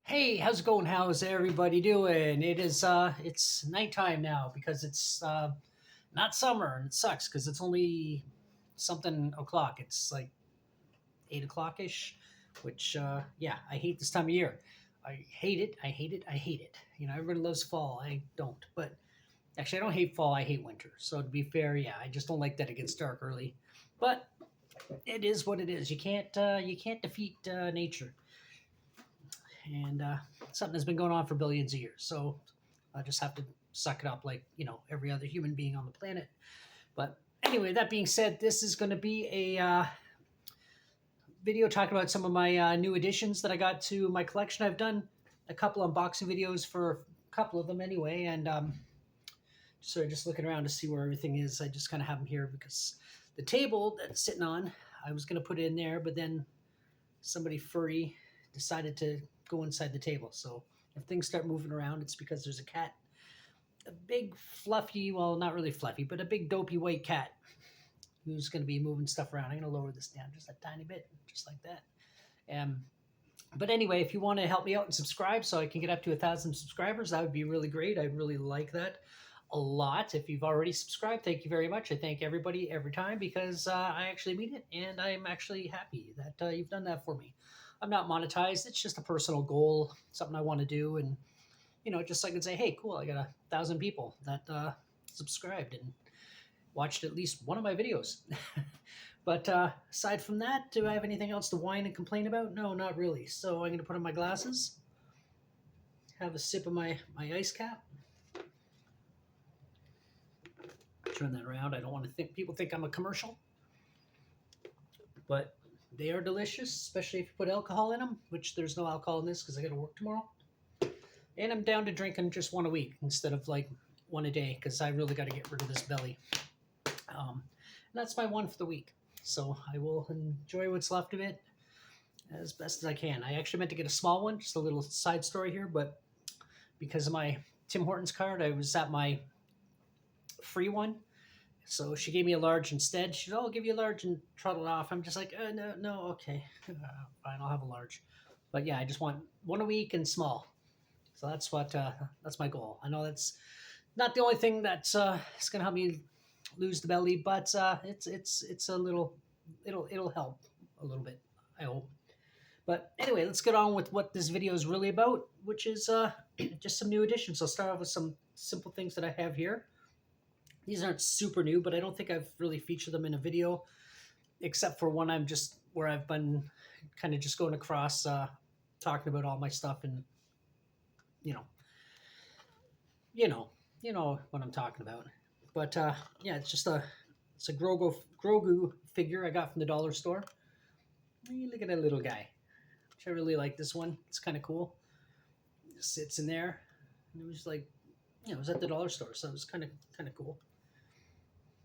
Hey, how's it going? How's everybody doing? It's nighttime now because it's not summer and it sucks because it's only something o'clock. It's like 8 o'clock ish, which yeah, I hate this time of year. I hate it. I hate it. I hate it. You know, everybody loves fall. I don't, but actually, I don't hate fall. I hate winter. So to be fair, yeah, I just don't like that it gets dark early. But it is what it is. You can't defeat nature, and something that's been going on for billions of years. So I just have to suck it up like, every other human being on the planet. But anyway, that being said, this is going to be a video talking about some of my new additions that I got to my collection. I've done a couple unboxing videos for a couple of them anyway, and sort of just looking around to see where everything is. I just kind of have them here because the table that it's sitting on, I was going to put it in there, but then somebody furry decided to go inside the table. So if things start moving around, it's because there's a cat, a big fluffy, well, not really fluffy, but a big dopey white cat who's going to be moving stuff around. I'm going to lower this down just a tiny bit, just like that. Um, but anyway, if you want to help me out and subscribe so I can get up to 1,000 subscribers, that would be really great. I'd really like that a lot. If you've already subscribed, thank you very much. I thank everybody every time because I actually mean it, and I'm actually happy that you've done that for me. I'm not monetized. It's just a personal goal, something I want to do, and just so I can say, hey, cool, I got 1,000 people that subscribed and watched at least one of my videos. But aside from that, do I have anything else to whine and complain about? No, not really. So I'm going to put on my glasses, have a sip of my ice cap, turn that around. I don't want to think people think I'm a commercial, but they are delicious, especially if you put alcohol in them, which there's no alcohol in this because I got to work tomorrow. And I'm down to drinking just one a week instead of like one a day because I really got to get rid of this belly. And that's my one for the week. So I will enjoy what's left of it as best as I can. I actually meant to get a small one, just a little side story here, but because of my Tim Hortons card, I was at my free one. So she gave me a large instead. She said, "Oh, I'll give you a large," and trotted off. I'm just like, no, no, okay, fine, I'll have a large. But yeah, I just want one a week and small. So that's my goal. I know that's not the only thing that's is gonna help me lose the belly, but it's a little, it'll help a little bit, I hope. But anyway, let's get on with what this video is really about, which is just some new additions. I'll start off with some simple things that I have here. These aren't super new, but I don't think I've really featured them in a video, except for one I'm just where I've been kind of just going across talking about all my stuff, and you know, you know, you know what I'm talking about. But yeah, it's a Grogu figure I got from the dollar store. Hey, look at that little guy. I really like this one. It's kind of cool. It sits in there, and it was like, it was at the dollar store, so it was kind of cool.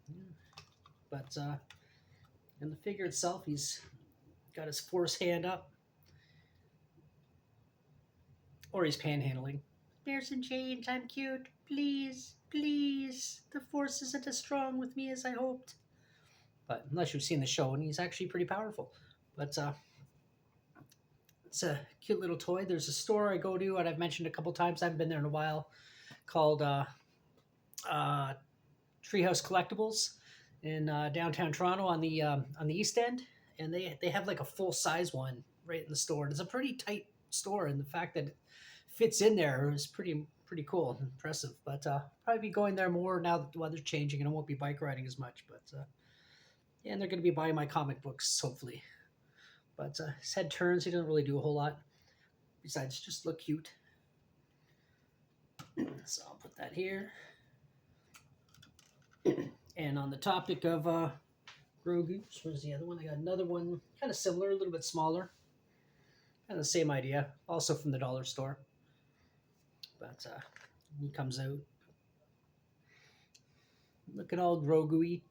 Yeah. But and the figure itself, he's got his force hand up, or he's panhandling. Bears and chains, I'm cute. Please, please. The force isn't as strong with me as I hoped. But unless you've seen the show, and he's actually pretty powerful. But it's a cute little toy. There's a store I go to, and I've mentioned a couple times. I haven't been there in a while, called uh, Treehouse Collectibles in downtown Toronto on the East End, and they have like a full size one right in the store. And it's a pretty tight store, and the fact that it fits in there is pretty cool and impressive. But probably be going there more now that the weather's changing, and I won't be bike riding as much. But yeah, and they're going to be buying my comic books hopefully. But his head turns. He doesn't really do a whole lot besides just look cute. So I'll put that here. And on the topic of Grogu, where's the other one? I got another one, kind of similar, a little bit smaller. Kind of the same idea, also from the dollar store. But he comes out looking all Grogu-y.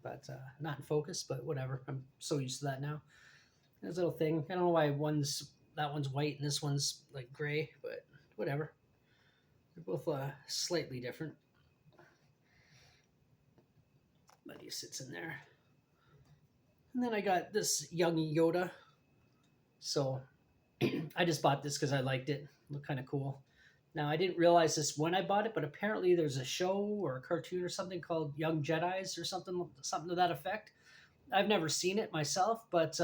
But not in focus, but whatever. I'm so used to that now. This little thing. I don't know why that one's white and this one's like gray, but whatever. They're both slightly different. But he sits in there. And then I got this young Yoda. So I just bought this because I liked it. It looked kind of cool. Now I didn't realize this when I bought it, but apparently there's a show or a cartoon or something called Young Jedi's or something to that effect. I've never seen it myself, but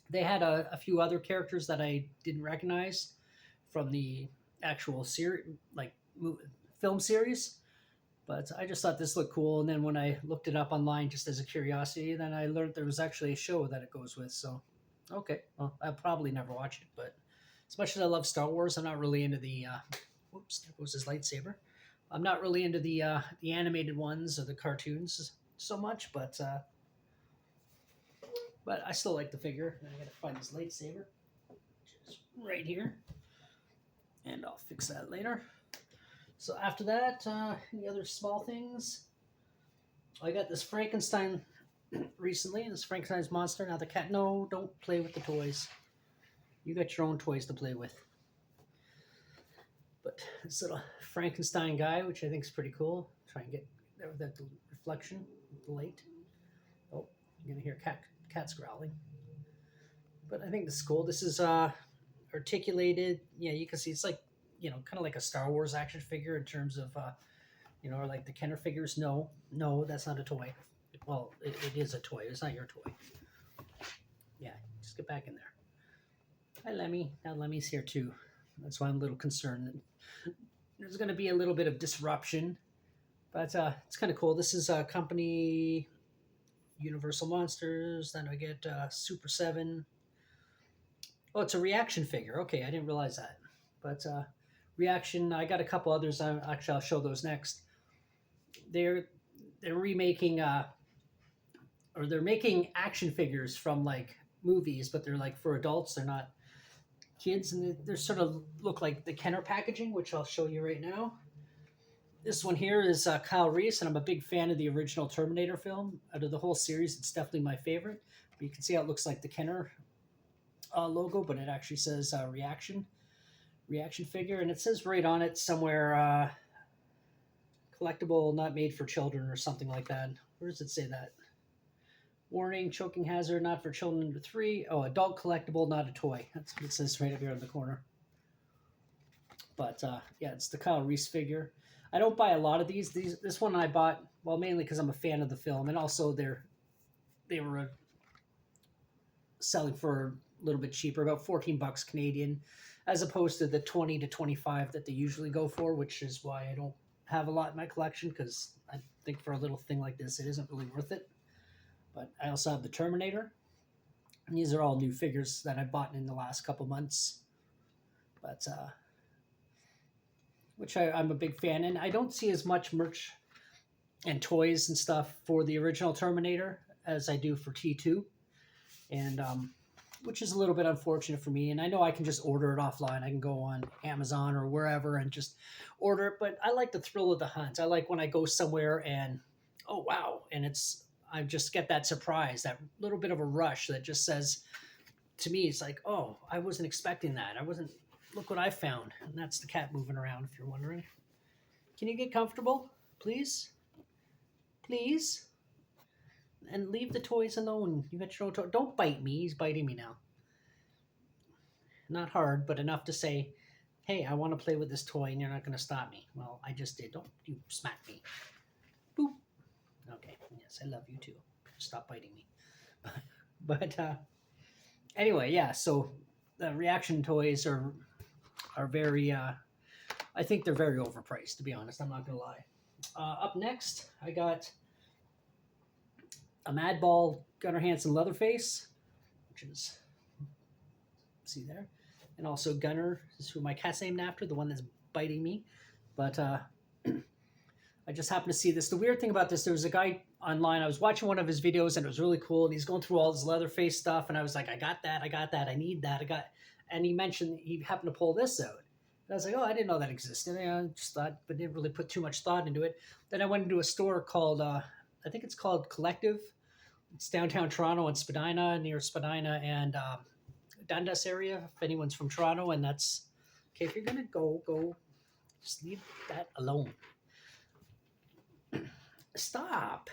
they had a few other characters that I didn't recognize from the actual series, like film series. But I just thought this looked cool, and then when I looked it up online just as a curiosity, then I learned there was actually a show that it goes with. So, okay, well, I'll probably never watch it, but as much as I love Star Wars, I'm not really into the. Whoops, there goes his lightsaber. I'm not really into the animated ones or the cartoons so much, but I still like the figure. I gotta find his lightsaber, which is right here, and I'll fix that later. So after that, any other small things? I got this Frankenstein recently. This Frankenstein's monster. Now the cat. No, don't play with the toys. You got your own toys to play with. But this little Frankenstein guy, which I think is pretty cool. Try and get that reflection, the light. Oh, you're gonna hear cats growling. But I think this is cool. This is articulated. Yeah, you can see it's like kind of like a Star Wars action figure in terms of or like the Kenner figures. No, that's not a toy. Well, it is a toy. It's not your toy. Yeah, just get back in there. Hi, Lemmy. Now Lemmy's here too. That's why I'm a little concerned that there's going to be a little bit of disruption. But it's kind of cool. This is a company, Universal Monsters. Then I get Super 7. Oh, it's a reaction figure. Okay, I didn't realize that. But reaction, I got a couple others. Actually, I'll show those next. They're remaking or they're making action figures from like movies, but they're like for adults. They're not kids, and they're sort of look like the Kenner packaging, which I'll show you right now. This one here is Kyle Reese, and I'm a big fan of the original Terminator film. Out of the whole series, it's definitely my favorite. But you can see how it looks like the Kenner logo, but it actually says reaction figure, and it says right on it somewhere collectible, not made for children, or something like that. Where does it say that? Warning, choking hazard, not for children under 3. Oh, adult collectible, not a toy. That's what it says right up here in the corner. But yeah, it's the Kyle Reese figure. I don't buy a lot of these. This one I bought, well, mainly because I'm a fan of the film, and also they were selling for a little bit cheaper, about $14 Canadian, as opposed to the 20 to 25 that they usually go for, which is why I don't have a lot in my collection, because I think for a little thing like this, it isn't really worth it. But I also have the Terminator. And these are all new figures that I bought in the last couple months. But which I'm a big fan, and I don't see as much merch and toys and stuff for the original Terminator as I do for T2, and which is a little bit unfortunate for me. And I know I can just order it offline. I can go on Amazon or wherever and just order it, but I like the thrill of the hunt. I like when I go somewhere and, oh, wow, and I just get that surprise, that little bit of a rush that just says, to me, it's like, oh, I wasn't expecting that. Look what I found. And that's the cat moving around, if you're wondering. Can you get comfortable, please? Please? And leave the toys alone. You got your own toy. Don't bite me. He's biting me now. Not hard, but enough to say, hey, I want to play with this toy and you're not going to stop me. Well, I just did. Don't you smack me. Boop. Okay. Yes, I love you too. Stop biting me. But anyway, yeah, so the reaction toys are very, I think they're very overpriced, to be honest. I'm not going to lie. Up next, I got a Madball Gunnar Hansen Leatherface, which is, see there, and also Gunnar is who my cat's named after, the one that's biting me. But I just happened to see this. The weird thing about this, there was a guy online, I was watching one of his videos, and it was really cool, and he's going through all this Leatherface stuff, and I was like, I got that, I need that, and he mentioned he happened to pull this out. And I was like, oh, I didn't know that existed. I just thought, but didn't really put too much thought into it. Then I went into a store called, I think it's called Collective. It's downtown Toronto in Spadina, near Spadina and Dundas area, if anyone's from Toronto. And that's, okay, if you're going to go, just leave that alone. Stop.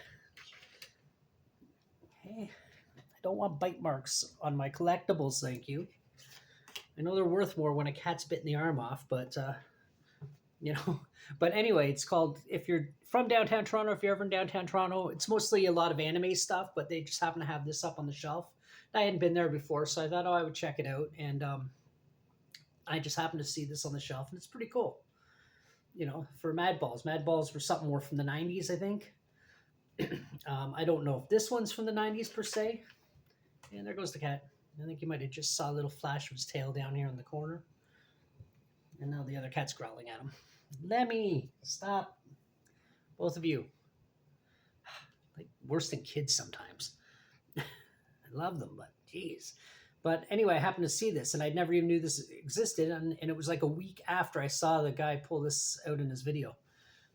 Okay. I don't want bite marks on my collectibles, thank you. I know they're worth more when a cat's bitten the arm off, but you know. But anyway, it's called. If you're from downtown Toronto, if you're ever in downtown Toronto, it's mostly a lot of anime stuff. But they just happen to have this up on the shelf. I hadn't been there before, so I thought, oh, I would check it out, and I just happened to see this on the shelf, and it's pretty cool. You know, for Mad Balls. Mad Balls were something more from the '90s, I think. I don't know if this one's from the '90s per se. And there goes the cat. I think you might have just saw a little flash of his tail down here in the corner. And now the other cat's growling at him. Lemmy, stop. Both of you. Like worse than kids sometimes. I love them, but geez. But anyway, I happened to see this, and I never even knew this existed. And it was like a week after I saw the guy pull this out in his video.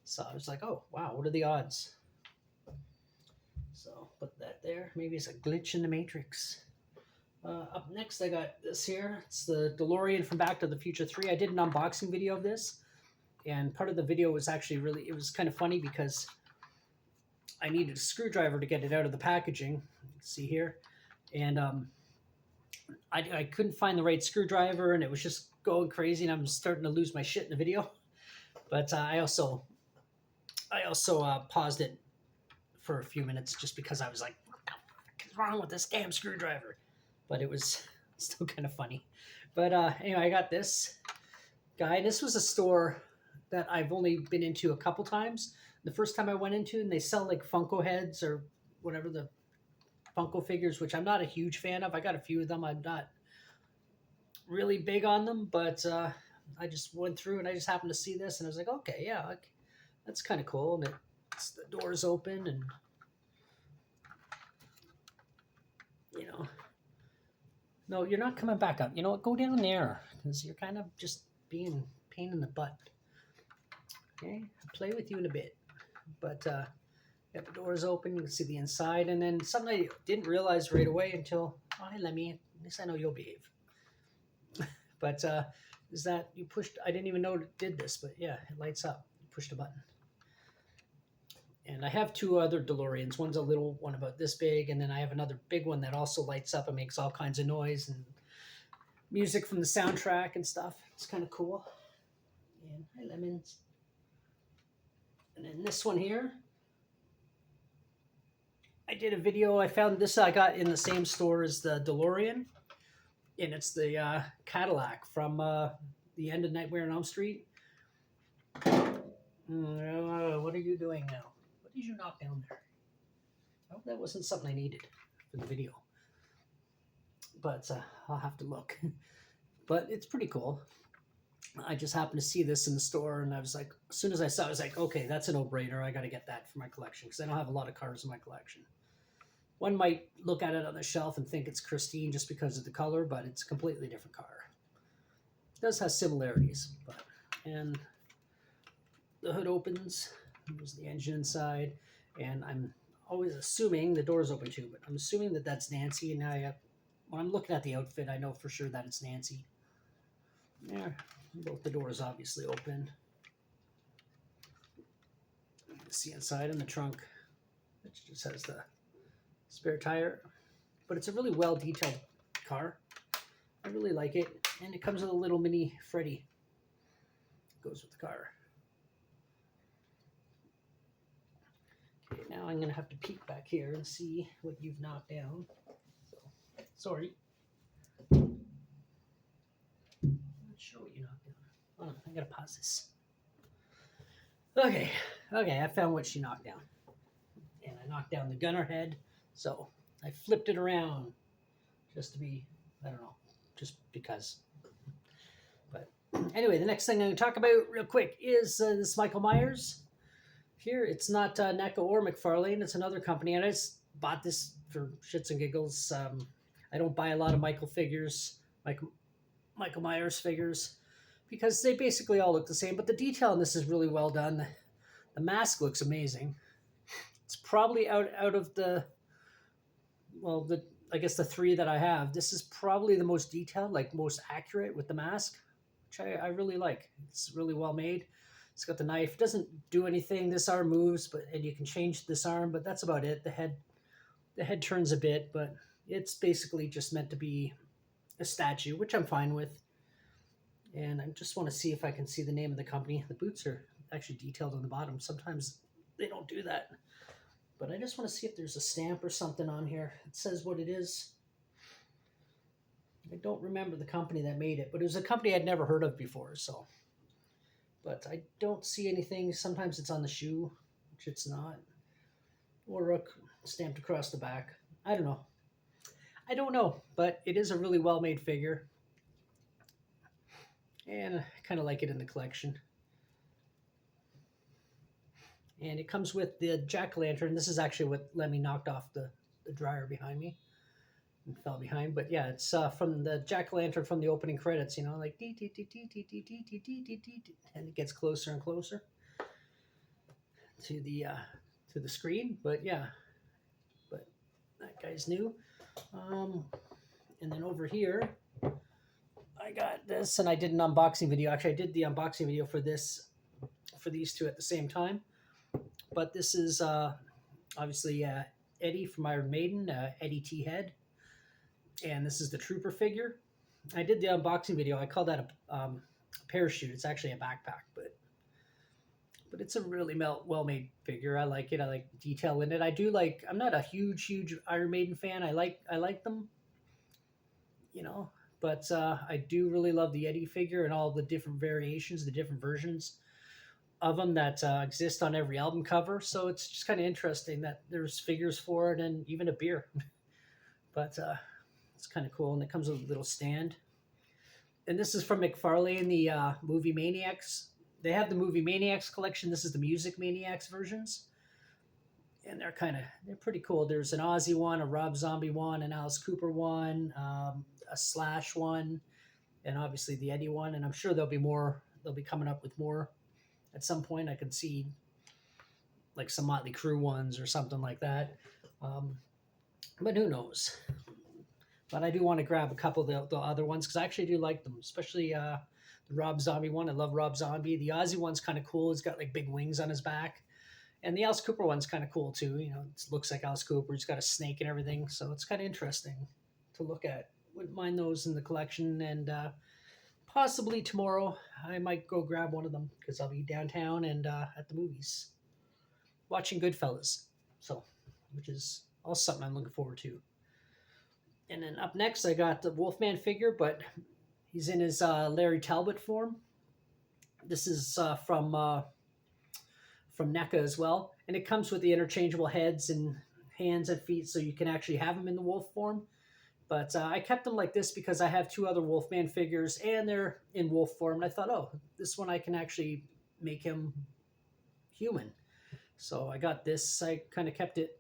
So I was like, oh, wow, what are the odds? So put that there. Maybe it's a glitch in the Matrix. Up next, I got this here. It's the DeLorean from Back to the Future 3. I did an unboxing video of this, and part of the video was actually it was kind of funny because I needed a screwdriver to get it out of the packaging. See here? And I couldn't find the right screwdriver, and it was just going crazy, and I'm starting to lose my shit in the video. But I also paused it for a few minutes just because I was like, what the fuck is wrong with this damn screwdriver? But it was still kind of funny. But anyway, I got this guy. This was a store that I've only been into a couple times. The first time I went into, and they sell like Funko heads or whatever, the Funko figures, which I'm not a huge fan of. I got a few of them. I'm not really big on them, but I just went through and I just happened to see this, and I was like, okay, yeah, like, that's kind of cool. And the door's open, and you know. No, you're not coming back up. You know what? Go down there, because you're kind of just being a pain in the butt. Okay? I'll play with you in a bit. But yeah, the door is open. You can see the inside. And then something I didn't realize right away until, oh, hey, Lemmy, at least I know you'll behave. But is that you pushed, I didn't even know it did this, but yeah, it lights up. You push the button. And I have two other DeLoreans. One's a little one about this big, and then I have another big one that also lights up and makes all kinds of noise and music from the soundtrack and stuff. It's kind of cool. And hi, Lemons. And then this one here, I did a video. I found this I got in the same store as the DeLorean, and it's the Cadillac from the end of Nightmare on Elm Street. What are you doing now? What did you knock down there? Oh, that wasn't something I needed for the video. But I'll have to look. But it's pretty cool. I just happened to see this in the store, and I was like, as soon as I saw it, I was like, okay, that's a no-brainer. I got to get that for my collection, because I don't have a lot of cars in my collection. One might look at it on the shelf and think it's Christine just because of the color, but it's a completely different car. It does have similarities, and the hood opens. There's the engine inside, and I'm always assuming the door's open too, but I'm assuming that that's Nancy. And when I'm looking at the outfit, I know for sure that it's Nancy. There, both the doors obviously open. You can see inside in the trunk, it just has the spare tire, but it's a really well detailed car. I really like it, and it comes with a little mini Freddy. Goes with the car. Okay, now I'm going to have to peek back here and see what you've knocked down. So, sorry. I'm not sure what you knocked down. Hold on, I got to pause this. Okay, I found what she knocked down. And I knocked down the gunner head, so I flipped it around just to be, I don't know, just because. But anyway, the next thing I'm going to talk about real quick is this Michael Myers. Here, it's not NECA or McFarlane. It's another company, and I just bought this for shits and giggles. I don't buy a lot of Michael Myers figures, because they basically all look the same, but the detail in this is really well done. The mask looks amazing. It's probably out of the, well, I guess the three that I have, this is probably the most detailed, like most accurate with the mask, which I really like. It's really well made. It's got the knife. It doesn't do anything. This arm moves, and you can change this arm, but that's about it. The head turns a bit, but it's basically just meant to be a statue, which I'm fine with. And I just want to see if I can see the name of the company. The boots are actually detailed on the bottom. Sometimes they don't do that. But I just want to see if there's a stamp or something on here. It says what it is. I don't remember the company that made it, but it was a company I'd never heard of before. So, but I don't see anything. Sometimes it's on the shoe, which it's not, or stamped across the back. I don't know. I don't know, but it is a really well made figure, and I kind of like it in the collection. And it comes with the jack o' lantern. This is actually what Lemmy knocked off the dryer behind me and fell behind. But yeah, it's from the jack o' lantern from the opening credits. You know, like dee, dee, dee, dee, dee, dee, dee, dee, dee, dee, dee, dee, and it gets closer and closer to the screen. But yeah, but that guy's new. Um, and then over here, I got this, and I did an unboxing video. Actually, I did the unboxing video for these two at the same time. But this is obviously Eddie from Iron Maiden, Eddie T. Head, and this is the Trooper figure. I did the unboxing video. I call that a parachute. It's actually a backpack, but it's a really well made figure. I like it. I like detail in it. I do like. I'm not a huge Iron Maiden fan. I like them, you know, but I do really love the Eddie figure and all the different variations, the different versions of them that exist on every album cover. So it's just kind of interesting that there's figures for it and even a beer. But it's kind of cool, and it comes with a little stand. And this is from McFarlane, the movie Maniacs. They have the movie Maniacs collection. This is the Music Maniacs versions, and they're pretty cool. There's an Ozzy one, a Rob Zombie one, an Alice Cooper one, a Slash one, and obviously the Eddie one. And I'm sure there'll be more. They'll be coming up with more at some point. I could see like some Motley Crue ones or something like that. But who knows? But I do want to grab a couple of the other ones because I actually do like them, especially the Rob Zombie one. I love Rob Zombie. The Ozzy one's kind of cool. He's got like big wings on his back. And the Alice Cooper one's kind of cool too. You know, it looks like Alice Cooper. He's got a snake and everything. So it's kind of interesting to look at. Wouldn't mind those in the collection. And possibly tomorrow I might go grab one of them because I'll be downtown and at the movies watching Goodfellas. So, which is also something I'm looking forward to. And then up next, I got the Wolfman figure, but he's in his Larry Talbot form. This is from NECA as well, and it comes with the interchangeable heads and hands and feet, so you can actually have him in the wolf form. But I kept them like this because I have two other Wolfman figures, and they're in wolf form. And I thought, oh, this one I can actually make him human. So I got this. I kind of kept it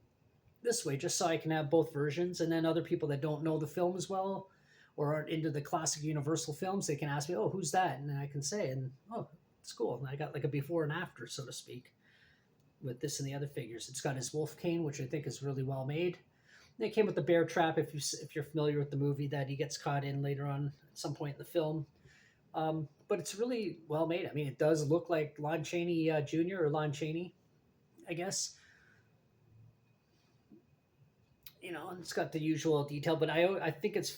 this way just so I can have both versions. And then other people that don't know the film as well or aren't into the classic Universal films, they can ask me, oh, who's that? And then I can say, and oh, it's cool. And I got like a before and after, so to speak, with this and the other figures. It's got his wolf cane, which I think is really well made. And it came with the bear trap, if you're familiar with the movie that he gets caught in later on at some point in the film. But it's really well made. I mean, it does look like Lon Chaney Jr. or Lon Chaney, I guess. You know, and it's got the usual detail, but I think it's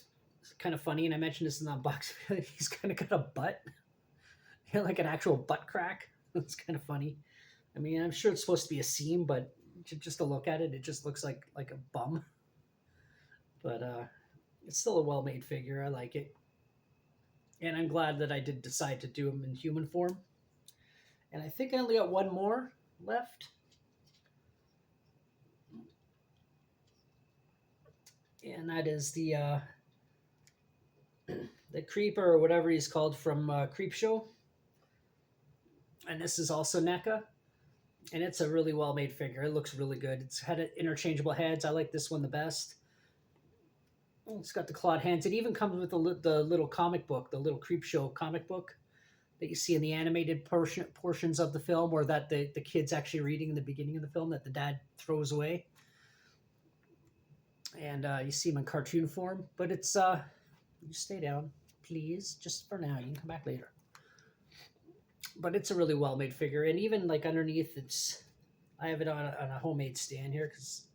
kind of funny, and I mentioned this in the box. He's kind of got a butt, you know, like an actual butt crack. It's kind of funny. I mean, I'm sure it's supposed to be a seam, but just to look at it, it just looks like a bum. But it's still a well-made figure. I like it, and I'm glad that I did decide to do him in human form. And I think I only got one more left. And that is the creeper or whatever he's called from Creep Show. And this is also NECA, and it's a really well made figure. It looks really good. It's had interchangeable heads. I like this one the best. It's got the clawed hands. It even comes with the little comic book, the little Creep Show comic book that you see in the animated portions of the film, or that the kid's actually reading in the beginning of the film that the dad throws away. And you see him in cartoon form, but it's you stay down, please, just for now. You can come back later. But it's a really well made figure, and even like underneath, I have it on a homemade stand here because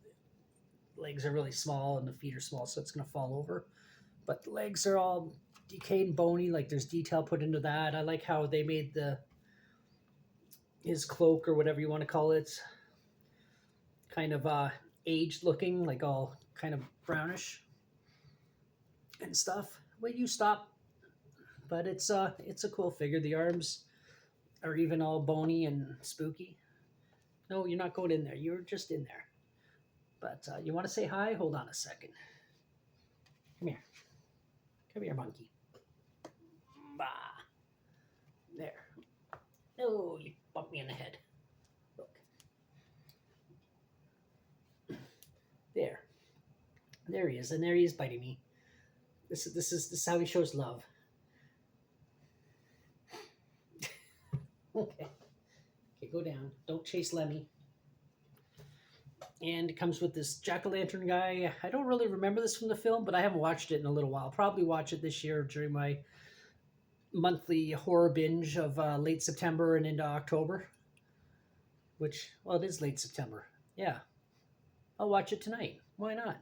legs are really small and the feet are small, so it's gonna fall over. But the legs are all decayed and bony. Like there's detail put into that. I like how they made his cloak or whatever you want to call it, kind of aged looking, like all kind of brownish and stuff. Wait, you stop. But it's a cool figure. The arms are even all bony and spooky. No, you're not going in there. You're just in there. But you want to say hi? Hold on a second. Come here. Come here, monkey. Bah. There. No, you bumped me in the head. Look. There. There he is, and there he is biting me. This is how he shows love. Okay. Okay, go down. Don't chase Lemmy. And it comes with this jack-o'-lantern guy. I don't really remember this from the film, but I haven't watched it in a little while. I'll probably watch it this year during my monthly horror binge of late September and into October. Which, well, it is late September. Yeah. I'll watch it tonight. Why not?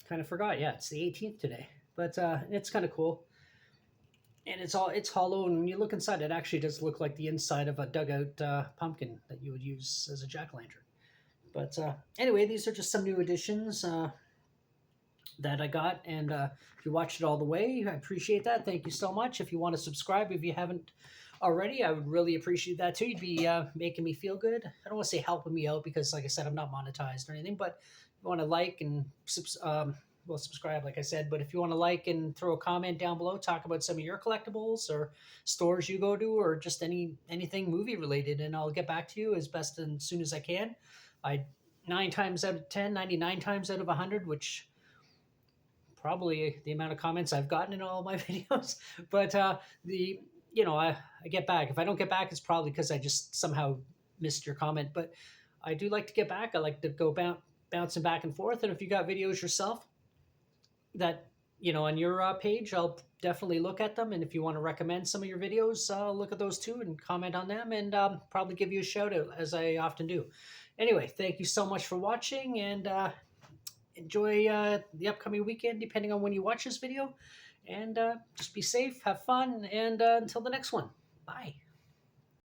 Kind of forgot. Yeah, it's the 18th today. But it's kind of cool. And it's hollow, and when you look inside, it actually does look like the inside of a dugout pumpkin that you would use as a jack-o'-lantern. But anyway, these are just some new additions that I got, and if you watched it all the way, I appreciate that. Thank you so much. If you want to subscribe, if you haven't already, I would really appreciate that too. You'd be making me feel good. I don't want to say helping me out because, like I said, I'm not monetized or anything, but if you want to like and subscribe, like I said. But if you want to like and throw a comment down below, talk about some of your collectibles or stores you go to, or just anything movie related, and I'll get back to you as best and soon as I can. 9 times out of 10, 99 times out of 100, which probably the amount of comments I've gotten in all my videos. But I get back. If I don't get back, it's probably because I just somehow missed your comment. But I do like to get back. I like to go bouncing back and forth. And if you got videos yourself that on your page, I'll definitely look at them. And if you want to recommend some of your videos, I'll look at those too and comment on them, and probably give you a shout out, as I often do. Anyway, thank you so much for watching, and enjoy the upcoming weekend, depending on when you watch this video. And just be safe, have fun, and until the next one, bye.